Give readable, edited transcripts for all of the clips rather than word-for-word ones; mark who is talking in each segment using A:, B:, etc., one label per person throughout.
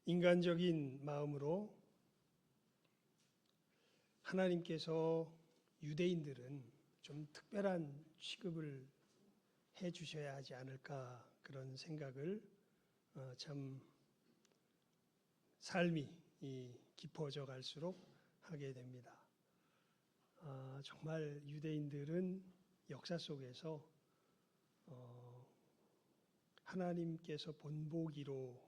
A: 인간적인 마음으로 하나님께서 유대인들은 좀 특별한 취급을 해 주셔야 하지 않을까, 그런 생각을 참 삶이 깊어져 갈수록 하게 됩니다. 정말 유대인들은 역사 속에서 하나님께서 본보기로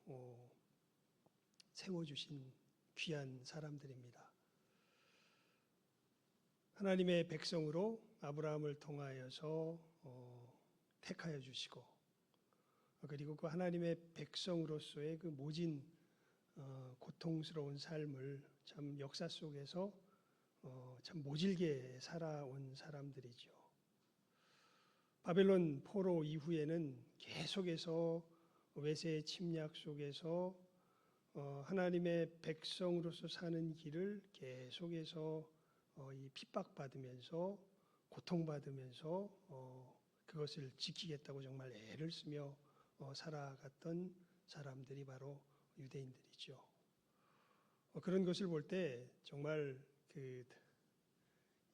A: 세워주신 귀한 사람들입니다. 하나님의 백성으로 아브라함을 통하여서 택하여 주시고, 그리고 그 하나님의 백성으로서의 그 모진 고통스러운 삶을 참 역사 속에서 참 모질게 살아온 사람들이죠. 바벨론 포로 이후에는 계속해서 외세의 침략 속에서 하나님의 백성으로서 사는 길을 계속해서 핍박받으면서 고통받으면서 그것을 지키겠다고 정말 애를 쓰며 살아갔던 사람들이 바로 유대인들이죠. 그런 것을 볼 때 정말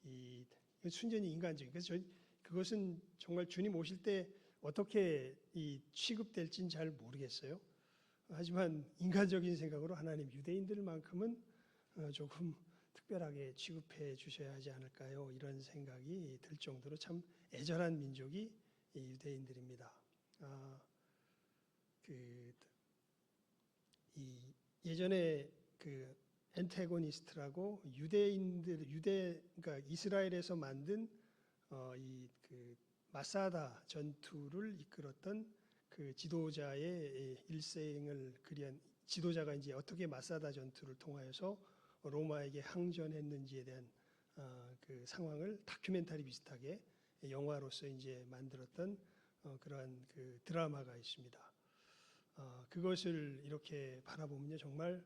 A: 이 순전히 인간적인, 그래서 그것은 정말 주님 오실 때 어떻게 취급될지는 잘 모르겠어요. 하지만 인간적인 생각으로 하나님 유대인들만큼은 조금 특별하게 취급해 주셔야 하지 않을까요? 이런 생각이 들 정도로 참 애절한 민족이 유대인들입니다. 예전에 그 엔테고니스트라고 그러니까 이스라엘에서 만든 그 마사다 전투를 이끌었던 그 지도자의 일생을 그리한, 지도자가 이제 어떻게 마사다 전투를 통하여서 로마에게 항전했는지에 대한 그 상황을 다큐멘터리 비슷하게 영화로서 이제 만들었던 그러한 그 드라마가 있습니다. 그것을 이렇게 바라보면요, 정말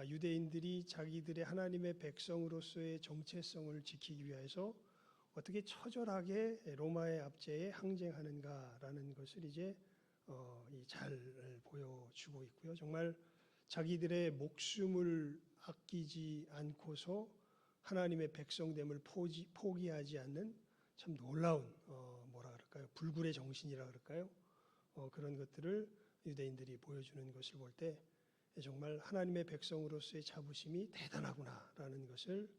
A: 유대인들이 자기들의 하나님의 백성으로서의 정체성을 지키기 위해서 어떻게 처절하게 로마의 압제에 항쟁하는가라는 것을 이제 잘 보여주고 있고요. 정말 자기들의 목숨을 아끼지 않고서 하나님의 백성됨을 포기하지 않는 참 놀라운 뭐라 그럴까요? 불굴의 정신이라 그럴까요? 그런 것들을 유대인들이 보여주는 것을 볼 때 정말 하나님의 백성으로서의 자부심이 대단하구나라는 것을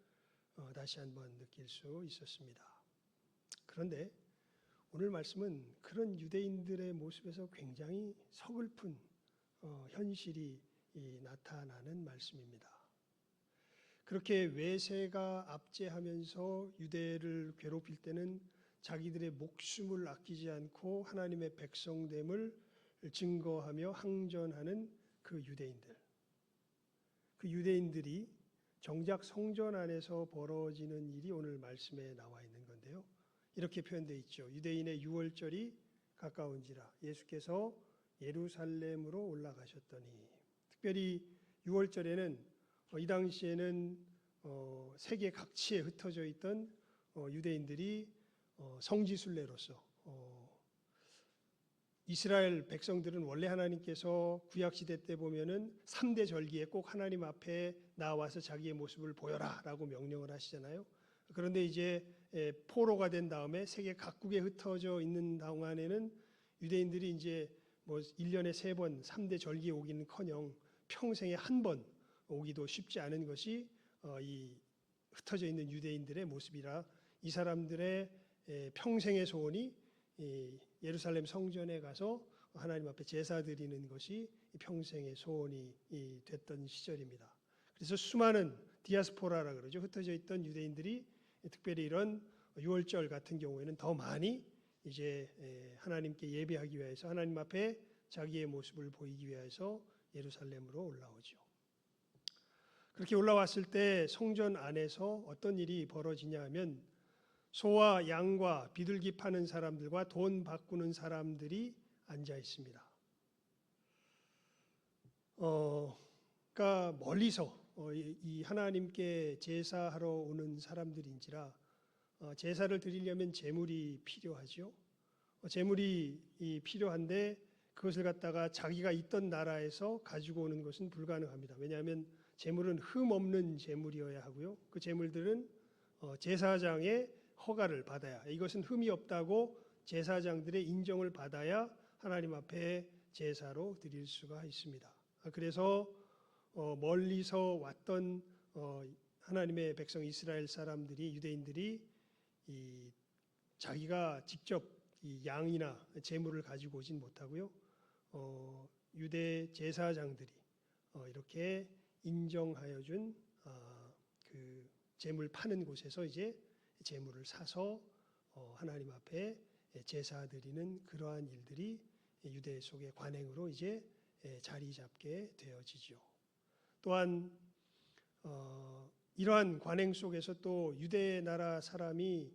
A: 다시 한번 느낄 수 있었습니다. 그런데 오늘 말씀은 그런 유대인들의 모습에서 굉장히 서글픈 현실이 나타나는 말씀입니다. 그렇게 외세가 압제하면서 유대를 괴롭힐 때는 자기들의 목숨을 아끼지 않고 하나님의 백성됨을 증거하며 항전하는 그 유대인들이 정작 성전 안에서 벌어지는 일이 오늘 말씀에 나와 있는 건데요. 이렇게 표현되어 있죠. 유대인의 유월절이 가까운지라 예수께서 예루살렘으로 올라가셨더니, 특별히 유월절에는 이 당시에는 세계 각지에 흩어져 있던 유대인들이 성지순례로서, 이스라엘 백성들은 원래 하나님께서 구약시대 때 보면은 3대 절기에 꼭 하나님 앞에 나와서 자기의 모습을 보여라 라고 명령을 하시잖아요. 그런데 이제 포로가 된 다음에 세계 각국에 흩어져 있는 동안에는 유대인들이 이제 뭐 1년에 3번 3대 절기에 오기는커녕 평생에 한 번 오기도 쉽지 않은 것이 이 흩어져 있는 유대인들의 모습이라, 이 사람들의 평생의 소원이 예루살렘 성전에 가서 하나님 앞에 제사 드리는 것이 평생의 소원이 됐던 시절입니다. 그래서 수많은 디아스포라라 그러죠. 흩어져 있던 유대인들이 특별히 이런 유월절 같은 경우에는 더 많이 이제 하나님께 예배하기 위해서, 하나님 앞에 자기의 모습을 보이기 위해서 예루살렘으로 올라오죠. 그렇게 올라왔을 때 성전 안에서 어떤 일이 벌어지냐 하면, 소와 양과 비둘기 파는 사람들과 돈 바꾸는 사람들이 앉아 있습니다. 그러니까 멀리서 이 하나님께 제사하러 오는 사람들인지라 제사를 드리려면 제물이 필요하죠. 제물이 필요한데 그것을 갖다가 자기가 있던 나라에서 가지고 오는 것은 불가능합니다. 왜냐하면 제물은 흠 없는 제물이어야 하고요. 그 제물들은 제사장의 허가를 받아야, 이것은 흠이 없다고 제사장들의 인정을 받아야 하나님 앞에 제사로 드릴 수가 있습니다. 그래서 멀리서 왔던 하나님의 백성 이스라엘 사람들이, 유대인들이 자기가 직접 이 양이나 제물을 가지고 오진 못하고요. 유대 제사장들이 이렇게 인정하여 준 그 제물 파는 곳에서 이제 제물을 사서 하나님 앞에 제사 드리는 그러한 일들이 유대 속의 관행으로 이제 자리 잡게 되어지죠. 또한 이러한 관행 속에서 또 유대 나라 사람이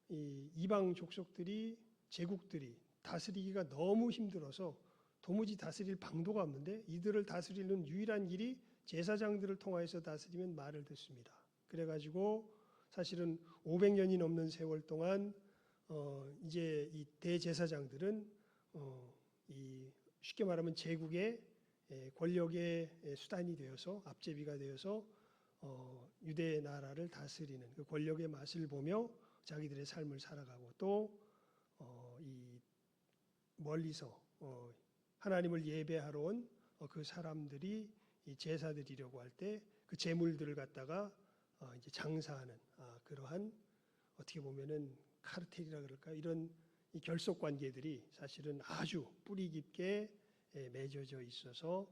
A: 이 이방 족속들이, 제국들이 다스리기가 너무 힘들어서 도무지 다스릴 방도가 없는데, 이들을 다스리는 유일한 길이 제사장들을 통하여서 다스리면 말을 듣습니다. 그래가지고 사실은 500년이 넘는 세월 동안 이제 이 대제사장들은 이 쉽게 말하면 제국의 권력의 수단이 되어서, 앞제비가 되어서 유대 나라를 다스리는 그 권력의 맛을 보며 자기들의 삶을 살아가고, 또 이 멀리서 하나님을 예배하러 온 그 사람들이 이 제사 드리려고 할 때 그 제물들을 갖다가 이제 장사하는 그러한, 어떻게 보면은 카르텔이라 그럴까요? 이런 이 결속 관계들이 사실은 아주 뿌리 깊게 맺어져 있어서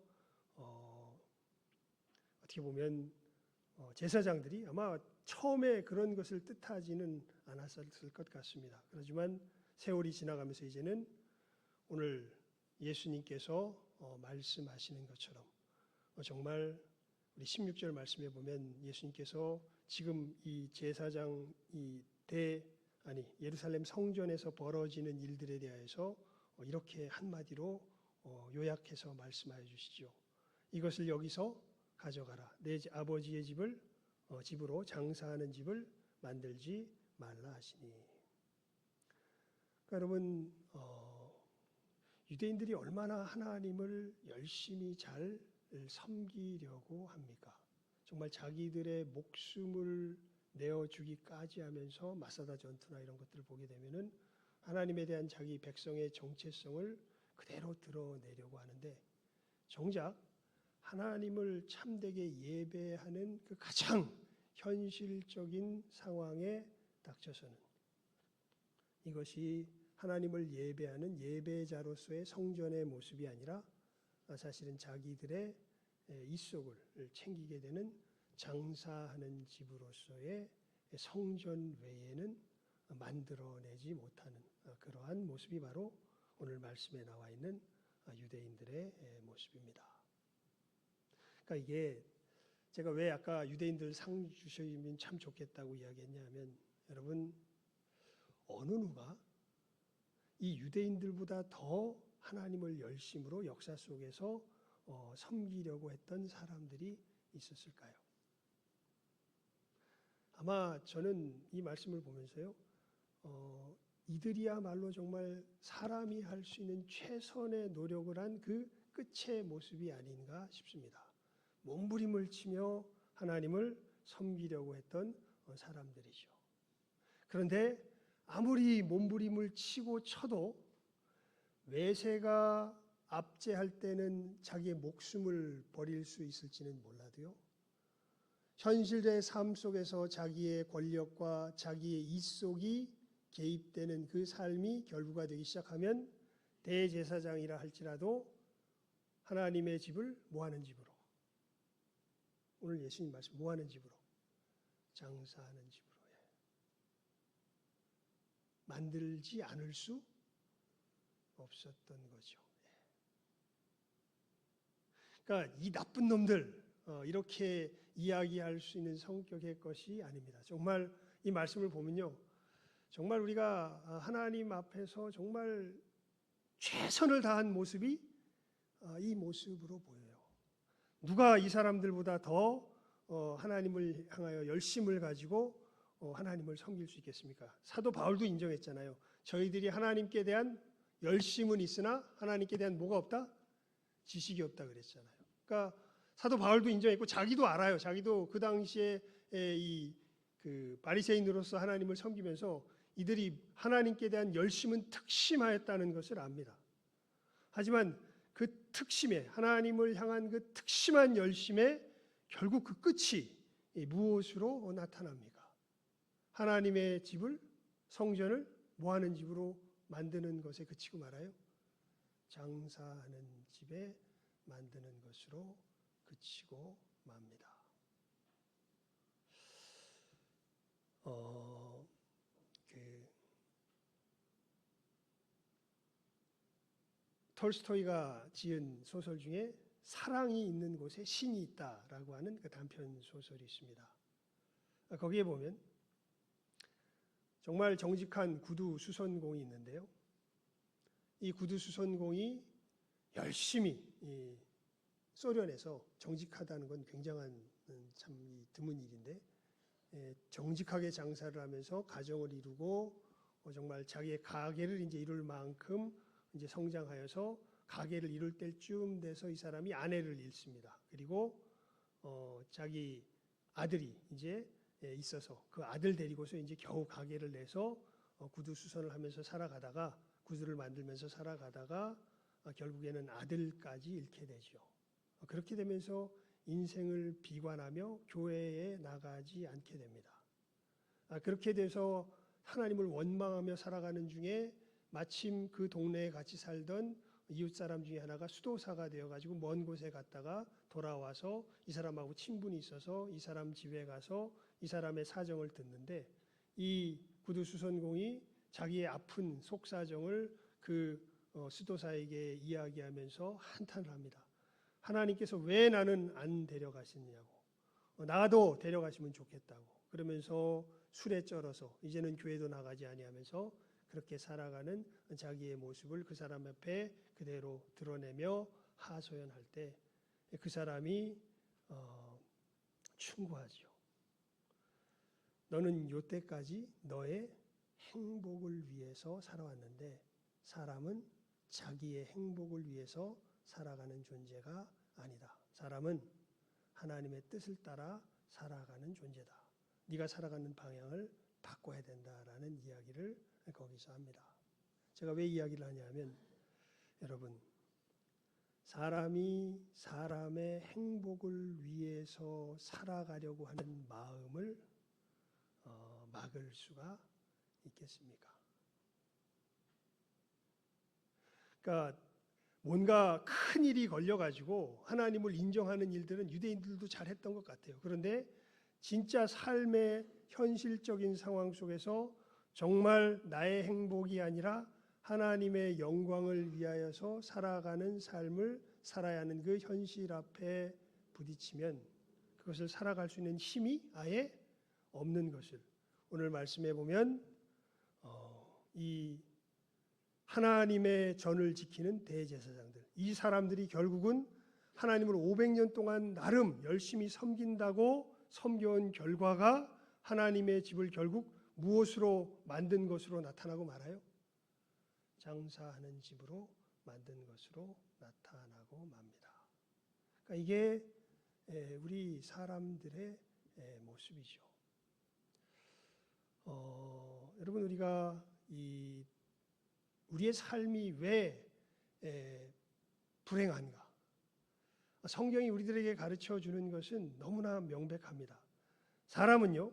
A: 어떻게 보면 제사장들이 아마 처음에 그런 것을 뜻하지는 않았을 것 같습니다. 그렇지만 세월이 지나가면서 이제는 오늘 예수님께서 말씀하시는 것처럼 정말 우리 16절 말씀에 보면 예수님께서 지금 이 제사장 예루살렘 성전에서 벌어지는 일들에 대해서 이렇게 한마디로 요약해서 말씀하여 주시죠. 이것을 여기서 가져가라. 내 아버지의 집으로 장사하는 집을 만들지 말라 하시니. 그러니까 여러분, 유대인들이 얼마나 하나님을 열심히 잘 섬기려고 합니까? 정말 자기들의 목숨을 내어주기까지 하면서 마사다 전투나 이런 것들을 보게 되면은 하나님에 대한 자기 백성의 정체성을 그대로 드러내려고 하는데, 정작 하나님을 참되게 예배하는 그 가장 현실적인 상황에 닥쳐서는 이것이 하나님을 예배하는 예배자로서의 성전의 모습이 아니라 사실은 자기들의 입속을 챙기게 되는 장사하는 집으로서의 성전 외에는 만들어내지 못하는 그러한 모습이 바로 오늘 말씀에 나와 있는 유대인들의 모습입니다. 그러니까 이게 제가 왜 아까 유대인들 상 주시면 참 좋겠다고 이야기했냐 하면, 여러분, 어느 누가 이 유대인들보다 더 하나님을 열심으로 역사 속에서 섬기려고 했던 사람들이 있었을까요? 아마 저는 이 말씀을 보면서요, 이들이야말로 정말 사람이 할 수 있는 최선의 노력을 한 그 끝의 모습이 아닌가 싶습니다. 몸부림을 치며 하나님을 섬기려고 했던 사람들이죠. 그런데 아무리 몸부림을 치고 쳐도 외세가 압제할 때는 자기의 목숨을 버릴 수 있을지는 몰라도요, 현실의 삶 속에서 자기의 권력과 자기의 이속이 개입되는 그 삶이 결부가 되기 시작하면 대제사장이라 할지라도 하나님의 집을 뭐하는 집으로, 오늘 예수님 말씀 뭐하는 집으로? 장사하는 집으로 만들지 않을 수 없었던 거죠. 그러니까 이 나쁜 놈들 이렇게 이야기할 수 있는 성격의 것이 아닙니다. 정말 이 말씀을 보면요, 정말 우리가 하나님 앞에서 정말 최선을 다한 모습이 이 모습으로 보여요. 누가 이 사람들보다 더 하나님을 향하여 열심을 가지고 하나님을 섬길 수 있겠습니까? 사도 바울도 인정했잖아요. 저희들이 하나님께 대한 열심은 있으나 하나님께 대한 뭐가 없다? 지식이 없다 그랬잖아요. 그러니까 사도 바울도 인정했고 자기도 알아요. 자기도 그 당시에 그 바리새인으로서 하나님을 섬기면서 이들이 하나님께 대한 열심은 특심하였다는 것을 압니다. 하지만 그 특심에, 하나님을 향한 그 특심한 열심에 결국 그 끝이 무엇으로 나타납니까? 하나님의 집을, 성전을 뭐하는 집으로 만드는 것에 그치고 말아요? 장사하는 집에 만드는 것으로 그치고 맙니다. 톨스토이가 지은 소설 중에 사랑이 있는 곳에 신이 있다라고 하는 그 단편 소설이 있습니다. 거기에 보면 정말 정직한 구두 수선공이 있는데요. 이 구두 수선공이 열심히 소련에서 정직하다는 건 굉장한 참 드문 일인데 정직하게 장사를 하면서 가정을 이루고 정말 자기의 가게를 이제 이룰 만큼 이제 성장하여서 가게를 이룰 때쯤 돼서 이 사람이 아내를 잃습니다. 그리고 자기 아들이 이제 있어서 그 아들 데리고서 이제 겨우 가게를 내서 구두 수선을 하면서 살아가다가 구두를 만들면서 살아가다가 결국에는 아들까지 잃게 되죠. 그렇게 되면서 인생을 비관하며 교회에 나가지 않게 됩니다. 그렇게 돼서 하나님을 원망하며 살아가는 중에 마침 그 동네에 같이 살던 이웃 사람 중에 하나가 수도사가 되어가지고 먼 곳에 갔다가 돌아와서 이 사람하고 친분이 있어서 이 사람 집에 가서 이 사람의 사정을 듣는데 이 구두수선공이 자기의 아픈 속사정을 그 수도사에게 이야기하면서 한탄을 합니다. 하나님께서 왜 나는 안 데려가시느냐고, 나도 데려가시면 좋겠다고 그러면서 술에 쩔어서 이제는 교회도 나가지 아니하면서 그렇게 살아가는 자기의 모습을 그 사람 앞에 그대로 드러내며 하소연할 때 그 사람이 충고하지요. 너는 요때까지 너의 행복을 위해서 살아왔는데 사람은 자기의 행복을 위해서 살아가는 존재가 아니다. 사람은 하나님의 뜻을 따라 살아가는 존재다. 네가 살아가는 방향을 바꿔야 된다라는 이야기를 거기서 합니다. 제가 왜 이야기를 하냐면 여러분, 사람이 사람의 행복을 위해서 살아가려고 하는 마음을 막을 수가 있겠습니까? 그러니까 뭔가 큰 일이 걸려가지고 하나님을 인정하는 일들은 유대인들도 잘했던 것 같아요. 그런데 진짜 삶의 현실적인 상황 속에서 정말 나의 행복이 아니라 하나님의 영광을 위하여서 살아가는 삶을 살아야 하는 그 현실 앞에 부딪히면 그것을 살아갈 수 있는 힘이 아예 없는 것을 오늘 말씀해 보면 이 하나님의 전을 지키는 대제사장들, 이 사람들이 결국은 하나님을 500년 동안 나름 열심히 섬긴다고 섬겨온 결과가 하나님의 집을 결국 무엇으로 만든 것으로 나타나고 말아요? 장사하는 집으로 만든 것으로 나타나고 맙니다. 그러니까 이게 우리 사람들의 모습이죠. 여러분, 우리가 우리의 삶이 왜 불행한가? 성경이 우리들에게 가르쳐 주는 것은 너무나 명백합니다. 사람은요,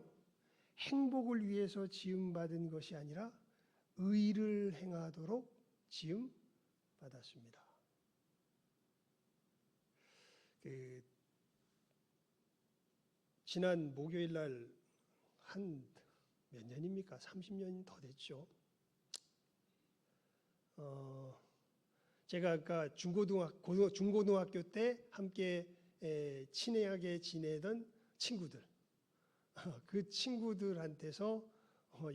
A: 행복을 위해서 지음받은 것이 아니라 의를 행하도록 지음받았습니다. 지난 목요일 날 한 몇 년입니까? 30년 더 됐죠. 제가 아까 중고등학교 때 함께 친하게 지내던 친구들, 그 친구들한테서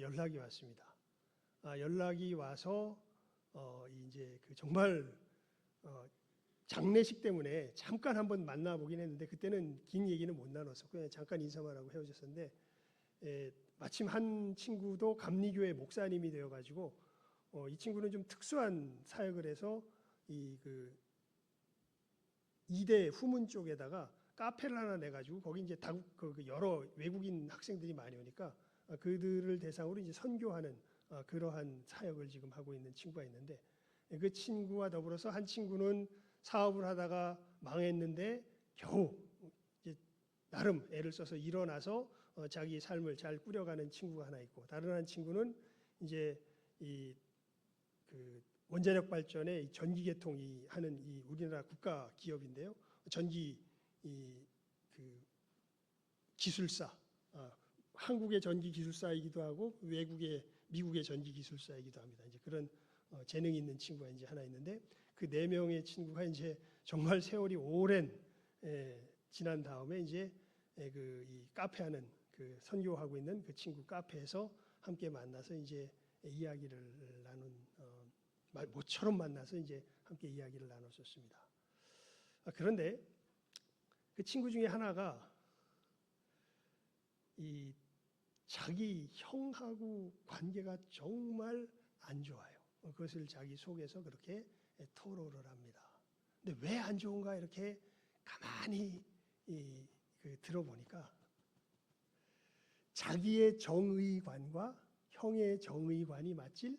A: 연락이 왔습니다. 연락이 와서 이제 정말 장례식 때문에 잠깐 한번 만나보긴 했는데 그때는 긴 얘기는 못 나눴었고 그냥 잠깐 인사만 하고 헤어졌었는데 마침 한 친구도 감리교회 목사님이 되어가지고 이 친구는 좀 특수한 사역을 해서 그 이대 후문 쪽에다가 카페를 하나 내가지고 거기 이제 여러 외국인 학생들이 많이 오니까 그들을 대상으로 이제 선교하는 그러한 사역을 지금 하고 있는 친구가 있는데, 그 친구와 더불어서 한 친구는 사업을 하다가 망했는데 겨우 이제 나름 애를 써서 일어나서 자기 삶을 잘 꾸려가는 친구가 하나 있고, 다른 한 친구는 이제 그 원자력 발전의 전기 개통이 하는 이 우리나라 국가 기업인데요. 전기 그 기술사, 한국의 전기 기술사이기도 하고 미국의 전기 기술사이기도 합니다. 이제 그런 재능이 있는 친구가 이제 하나 있는데, 그 네 명의 친구가 이제 정말 세월이 오랜 지난 다음에 이제 이 카페하는 그 선교하고 있는 그 친구 카페에서 함께 만나서 이제 이야기를 나눈 모처럼 만나서 이제 함께 이야기를 나눴었습니다. 그런데 그 친구 중에 하나가 이 자기 형하고 관계가 정말 안 좋아요. 그것을 자기 속에서 그렇게 토로를 합니다. 근데 왜 안 좋은가 이렇게 가만히 들어보니까 자기의 정의관과 형의 정의관이 맞질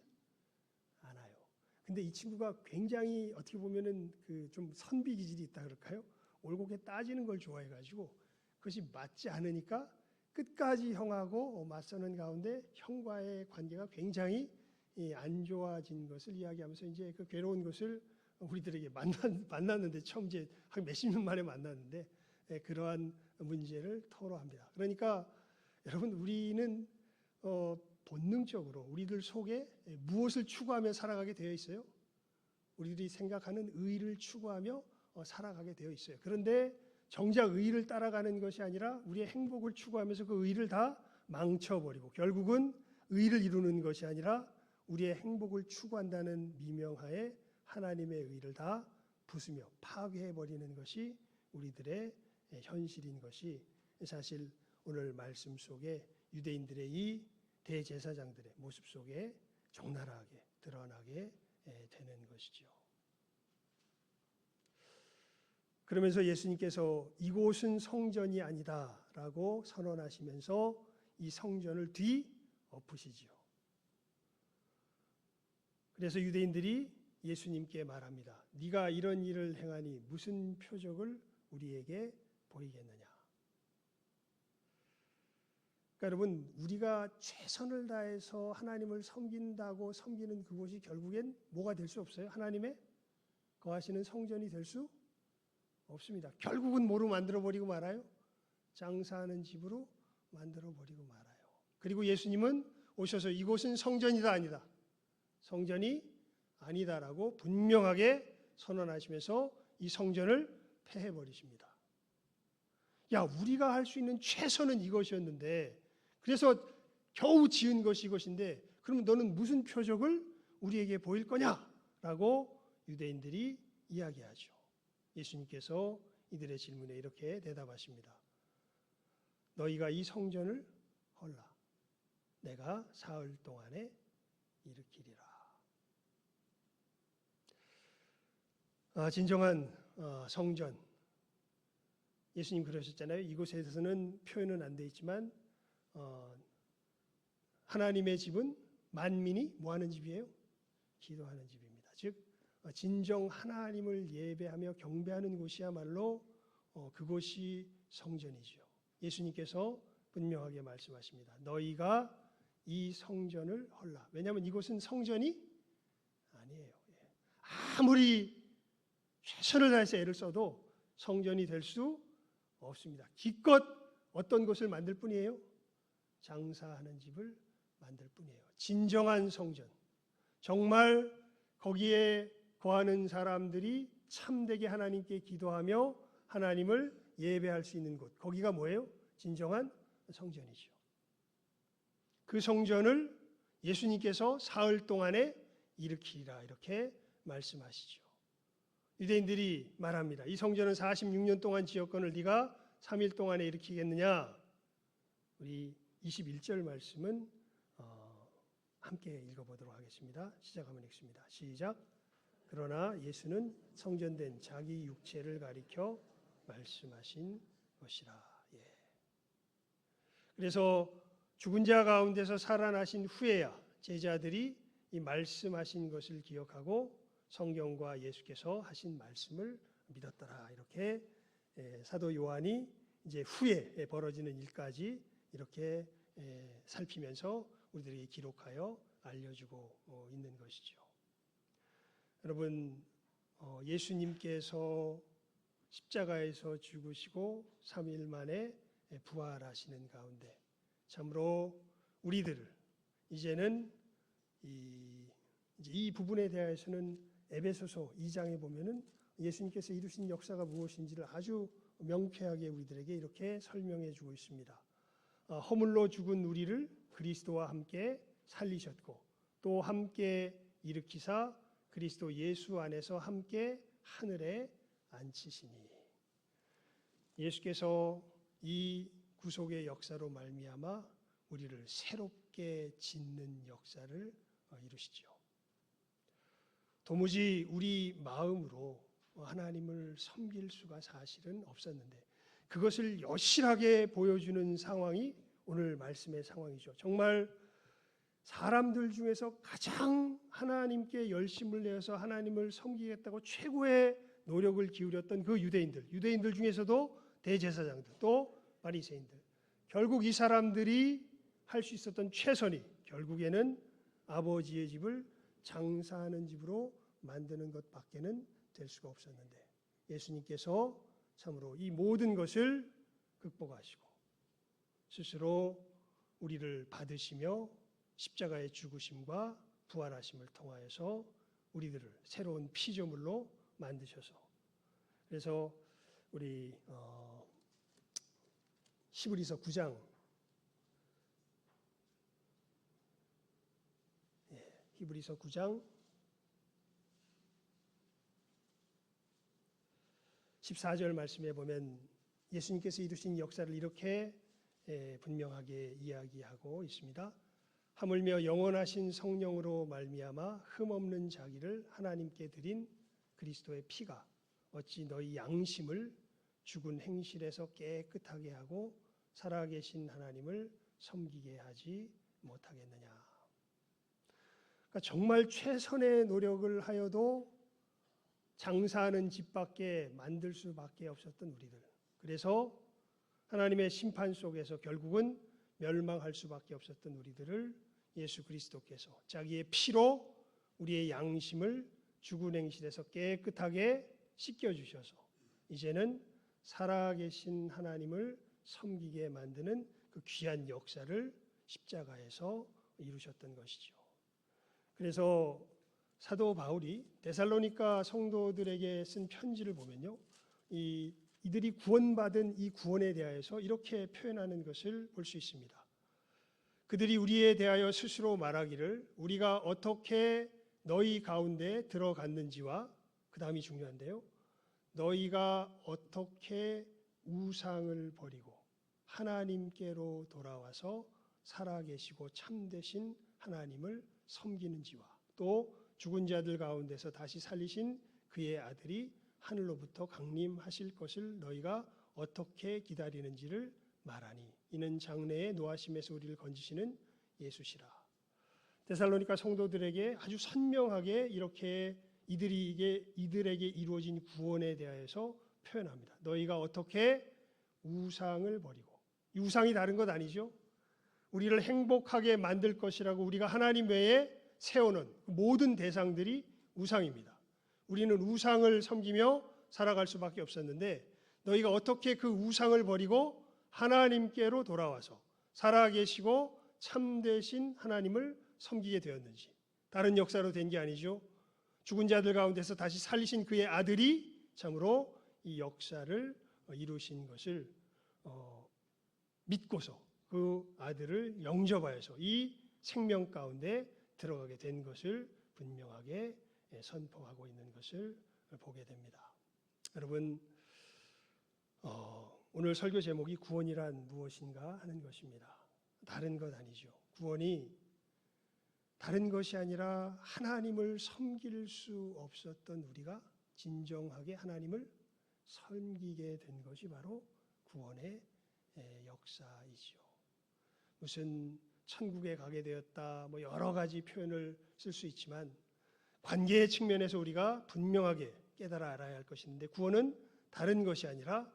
A: 않아요. 근데 이 친구가 굉장히 어떻게 보면은 그 좀 선비 기질이 있다 그럴까요? 올곧게 따지는 걸 좋아해가지고 그것이 맞지 않으니까 끝까지 형하고 맞서는 가운데 형과의 관계가 굉장히 안 좋아진 것을 이야기하면서 이제 그 괴로운 것을 우리들에게 만났는데 처음 이제 한 몇십 년 만에 만났는데 그러한 문제를 토로합니다. 그러니까 여러분, 우리는 본능적으로 우리들 속에 무엇을 추구하며 살아가게 되어 있어요? 우리들이 생각하는 의를 추구하며 살아가게 되어 있어요. 그런데 정작 의를 따라가는 것이 아니라 우리의 행복을 추구하면서 그 의를 다 망쳐버리고 결국은 의를 이루는 것이 아니라 우리의 행복을 추구한다는 미명하에 하나님의 의를 다 부수며 파괴해버리는 것이 우리들의 현실인 것이 사실 오늘 말씀 속에 유대인들의 이 대제사장들의 모습 속에 적나라하게 드러나게 되는 것이죠. 그러면서 예수님께서 이곳은 성전이 아니다라고 선언하시면서 이 성전을 뒤엎으시지요. 그래서 유대인들이 예수님께 말합니다. 네가 이런 일을 행하니 무슨 표적을 우리에게 보이겠느냐. 그러니까 여러분, 우리가 최선을 다해서 하나님을 섬긴다고 섬기는 그곳이 결국엔 뭐가 될 수 없어요? 하나님의 거하시는 성전이 될 수 없습니다. 결국은 뭐로 만들어버리고 말아요? 장사하는 집으로 만들어버리고 말아요. 그리고 예수님은 오셔서 이곳은 성전이다 아니다. 성전이 아니다라고 분명하게 선언하시면서 이 성전을 폐해버리십니다. 야, 우리가 할 수 있는 최선은 이것이었는데, 그래서 겨우 지은 것이 이것인데 그러면 너는 무슨 표적을 우리에게 보일 거냐라고 유대인들이 이야기하죠. 예수님께서 이들의 질문에 이렇게 대답하십니다. 너희가 이 성전을 헐라. 내가 사흘 동안에 일으키리라. 진정한 성전. 예수님 그러셨잖아요. 이곳에서는 표현은 안 돼 있지만 하나님의 집은 만민이 뭐하는 집이에요? 기도하는 집입니다. 즉 진정 하나님을 예배하며 경배하는 곳이야말로 그곳이 성전이죠. 예수님께서 분명하게 말씀하십니다. 너희가 이 성전을 헐라. 왜냐하면 이곳은 성전이 아니에요. 아무리 최선을 다해서 애를 써도 성전이 될 수 없습니다. 기껏 어떤 곳을 만들 뿐이에요? 장사하는 집을 만들 뿐이에요. 진정한 성전, 정말 거기에 거하는 사람들이 참되게 하나님께 기도하며 하나님을 예배할 수 있는 곳, 거기가 뭐예요? 진정한 성전이죠. 그 성전을 예수님께서 사흘 동안에 일으키리라 이렇게 말씀하시죠. 유대인들이 말합니다. 이 성전은 46년 동안 지었거늘 네가 3일 동안에 일으키겠느냐? 우리 21절 말씀은 함께 읽어보도록 하겠습니다. 시작하면 읽습니다. 시작. 그러나 예수는 성전된 자기 육체를 가리켜 말씀하신 것이라. 예. 그래서 죽은 자 가운데서 살아나신 후에야 제자들이 이 말씀하신 것을 기억하고 성경과 예수께서 하신 말씀을 믿었더라. 이렇게 사도 요한이 이제 후에 벌어지는 일까지 이렇게 살피면서 우리들에게 기록하여 알려주고 있는 것이죠. 여러분, 예수님께서 십자가에서 죽으시고 3일 만에 부활하시는 가운데 참으로 우리들을 이제는 이 부분에 대해서는 에베소서 2장에 보면은 예수님께서 이루신 역사가 무엇인지를 아주 명쾌하게 우리들에게 이렇게 설명해 주고 있습니다. 허물로 죽은 우리를 그리스도와 함께 살리셨고 또 함께 일으키사 그리스도 예수 안에서 함께 하늘에 앉히시니 예수께서 이 구속의 역사로 말미암아 우리를 새롭게 짓는 역사를 이루시죠. 도무지 우리 마음으로 하나님을 섬길 수가 사실은 없었는데 그것을 여실하게 보여주는 상황이 오늘 말씀의 상황이죠. 정말 사람들 중에서 가장 하나님께 열심을 내어서 하나님을 섬기겠다고 최고의 노력을 기울였던 그 유대인들 중에서도 대제사장들 또 바리새인들, 결국 이 사람들이 할 수 있었던 최선이 결국에는 아버지의 집을 장사하는 집으로 만드는 것밖에는 될 수가 없었는데 예수님께서 참으로 이 모든 것을 극복하시고 스스로 우리를 받으시며 십자가의 죽으심과 부활하심을 통하여서 우리들을 새로운 피조물로 만드셔서 그래서 우리 히브리서 9장 히브리서 9장 14절 말씀에 보면 예수님께서 이루신 역사를 이렇게 분명하게 이야기하고 있습니다. 하물며 영원하신 성령으로 말미암아 흠없는 자기를 하나님께 드린 그리스도의 피가 어찌 너희 양심을 죽은 행실에서 깨끗하게 하고 살아계신 하나님을 섬기게 하지 못하겠느냐. 그러니까 정말 최선의 노력을 하여도 장사하는 집밖에 만들 수밖에 없었던 우리들. 그래서 하나님의 심판 속에서 결국은 멸망할 수밖에 없었던 우리들을 예수 그리스도께서 자기의 피로 우리의 양심을 죽은 행실에서 깨끗하게 씻겨주셔서 이제는 살아계신 하나님을 섬기게 만드는 그 귀한 역사를 십자가에서 이루셨던 것이죠. 그래서 사도 바울이 데살로니가 성도들에게 쓴 편지를 보면요, 이들이 구원받은 이 구원에 대하여서 이렇게 표현하는 것을 볼 수 있습니다. 그들이 우리에 대하여 스스로 말하기를 우리가 어떻게 너희 가운데 들어갔는지와 그 다음이 중요한데요, 너희가 어떻게 우상을 버리고 하나님께로 돌아와서 살아계시고 참되신 하나님을 섬기는지와 또 죽은 자들 가운데서 다시 살리신 그의 아들이 하늘로부터 강림하실 것을 너희가 어떻게 기다리는지를 말하니 이는 장래의 노하심에서 우리를 건지시는 예수시라. 데살로니가 성도들에게 아주 선명하게 이렇게 이들에게 이루어진 구원에 대하여서 표현합니다. 너희가 어떻게 우상을 버리고, 이 우상이 다른 것 아니죠? 우리를 행복하게 만들 것이라고 우리가 하나님 외에 세우는 모든 대상들이 우상입니다. 우리는 우상을 섬기며 살아갈 수밖에 없었는데 너희가 어떻게 그 우상을 버리고 하나님께로 돌아와서 살아계시고 참되신 하나님을 섬기게 되었는지, 다른 역사로 된 게 아니죠. 죽은 자들 가운데서 다시 살리신 그의 아들이 참으로 이 역사를 이루신 것을 믿고서 그 아들을 영접하여서 이 생명 가운데 들어가게 된 것을 분명하게 선포하고 있는 것을 보게 됩니다. 여러분, 오늘 설교 제목이 구원이란 무엇인가 하는 것입니다. 다른 것 아니죠. 구원이 다른 것이 아니라 하나님을 섬길 수 없었던 우리가 진정하게 하나님을 섬기게 된 것이 바로 구원의 역사이지요. 무슨 천국에 가게 되었다, 뭐 여러 가지 표현을 쓸 수 있지만 관계의 측면에서 우리가 분명하게 깨달아 알아야 할 것이 있는데, 구원은 다른 것이 아니라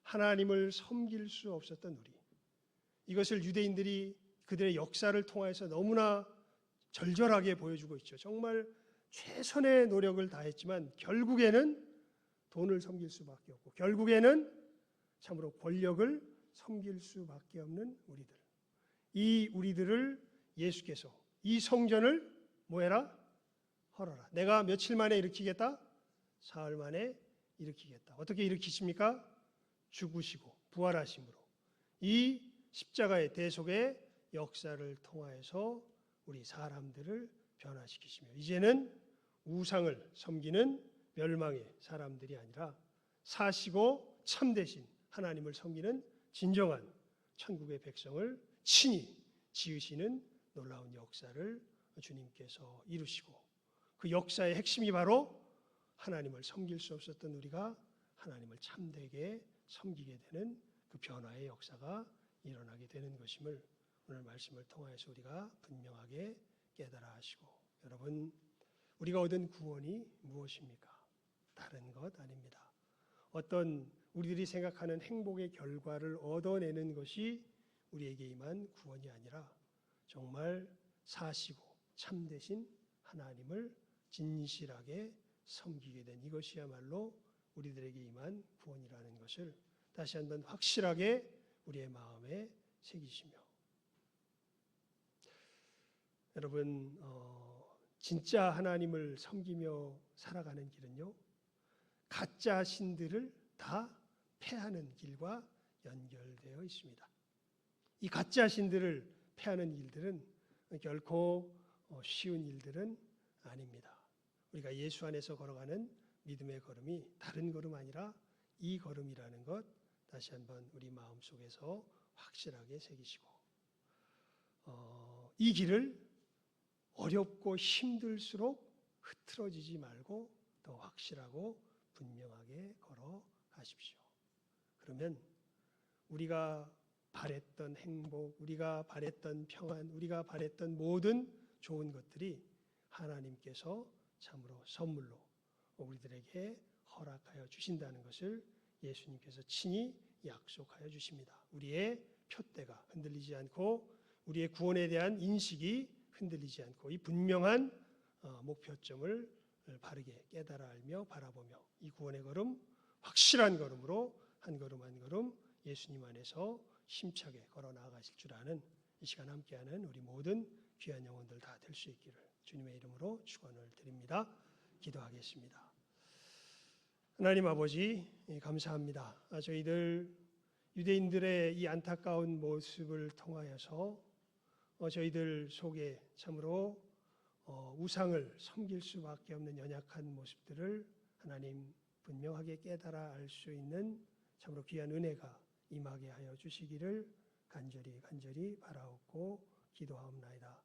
A: 하나님을 섬길 수 없었던 우리, 이것을 유대인들이 그들의 역사를 통해서 너무나 절절하게 보여주고 있죠. 정말 최선의 노력을 다했지만 결국에는 돈을 섬길 수밖에 없고, 결국에는 참으로 권력을 섬길 수밖에 없는 우리들, 이 우리들을 예수께서 이 성전을 뭐해라? 헐어라. 내가 며칠 만에 일으키겠다? 사흘 만에 일으키겠다. 어떻게 일으키십니까? 죽으시고 부활하심으로 이 십자가의 대속의 역사를 통하여서 우리 사람들을 변화시키시며, 이제는 우상을 섬기는 멸망의 사람들이 아니라 사시고 참되신 하나님을 섬기는 진정한 천국의 백성을 친히 지으시는 놀라운 역사를 주님께서 이루시고, 그 역사의 핵심이 바로 하나님을 섬길 수 없었던 우리가 하나님을 참되게 섬기게 되는 그 변화의 역사가 일어나게 되는 것임을 오늘 말씀을 통해서 우리가 분명하게 깨달아 하시고, 여러분, 우리가 얻은 구원이 무엇입니까? 다른 것 아닙니다. 어떤 우리들이 생각하는 행복의 결과를 얻어내는 것이 우리에게 임한 구원이 아니라 정말 사시고 참되신 하나님을 진실하게 섬기게 된 이것이야말로 우리들에게 임한 구원이라는 것을 다시 한번 확실하게 우리의 마음에 새기시며, 여러분, 진짜 하나님을 섬기며 살아가는 길은요, 가짜 신들을 다 패하는 길과 연결되어 있습니다. 이 가짜 신들을 패하는 일들은 결코 쉬운 일들은 아닙니다. 우리가 예수 안에서 걸어가는 믿음의 걸음이 다른 걸음 아니라 이 걸음이라는 것 다시 한번 우리 마음속에서 확실하게 새기시고, 이 길을 어렵고 힘들수록 흐트러지지 말고 더 확실하고 분명하게 걸어가십시오. 그러면 우리가 바랬던 행복, 우리가 바랬던 평안, 우리가 바랬던 모든 좋은 것들이 하나님께서 참으로 선물로 우리들에게 허락하여 주신다는 것을 예수님께서 친히 약속하여 주십니다. 우리의 푯대가 흔들리지 않고 우리의 구원에 대한 인식이 흔들리지 않고 이 분명한 목표점을 바르게 깨달아 알며 바라보며 이 구원의 걸음, 확실한 걸음으로 한 걸음 한 걸음 예수님 안에서 힘차게 걸어 나아가실 줄 아는 이 시간 함께하는 우리 모든 귀한 영혼들 다 될 수 있기를 주님의 이름으로 축원을 드립니다. 기도하겠습니다. 하나님 아버지, 감사합니다. 저희들 유대인들의 이 안타까운 모습을 통하여서 저희들 속에 참으로 우상을 섬길 수밖에 없는 연약한 모습들을 하나님 분명하게 깨달아 알 수 있는 참으로 귀한 은혜가 임하게 하여 주시기를 간절히 바라옵고 기도하옵나이다.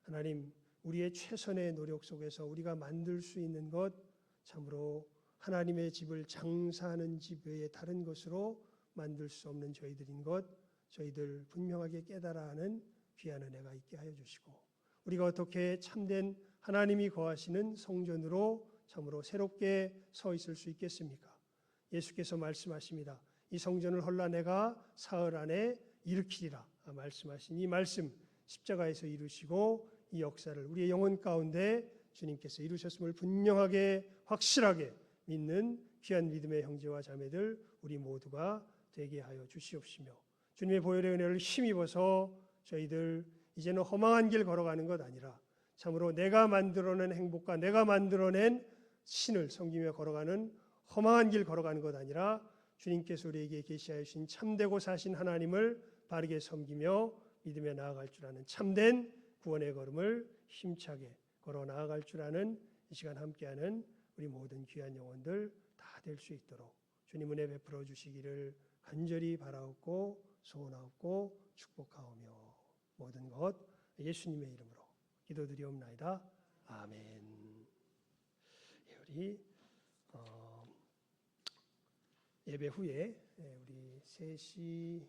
A: 하나님, 우리의 최선의 노력 속에서 우리가 만들 수 있는 것, 참으로 하나님의 집을 장사하는 집 외에 다른 것으로 만들 수 없는 저희들인 것, 저희들 분명하게 깨달아 하는 귀한 은혜가 있게 하여 주시고, 우리가 어떻게 참된 하나님이 거하시는 성전으로 참으로 새롭게 서 있을 수 있겠습니까? 예수께서 말씀하십니다. 이 성전을 헐라 내가 사흘 안에 일으키리라 말씀하신 이 말씀, 십자가에서 이루시고 이 역사를 우리의 영혼 가운데 주님께서 이루셨음을 분명하게 확실하게 믿는 귀한 믿음의 형제와 자매들 우리 모두가 되게 하여 주시옵시며, 주님의 보혈의 은혜를 힘입어서 저희들 이제는 허망한 길 걸어가는 것 아니라 참으로 내가 만들어낸 행복과 내가 만들어낸 신을 섬기며 걸어가는 허망한 길 걸어가는 것 아니라 주님께서 우리에게 계시하여 주신 참되고 사신 하나님을 바르게 섬기며 믿음에 나아갈 줄 아는 참된 구원의 걸음을 힘차게 걸어 나아갈 줄 아는 이 시간 함께하는 우리 모든 귀한 영혼들 다 될 수 있도록 주님 은혜 베풀어 주시기를 간절히 바라옵고 소원하옵고 축복하오며 모든 것 예수님의 이름으로 기도드리옵나이다. 아멘. 예, 우리 예배 후에 우리 3시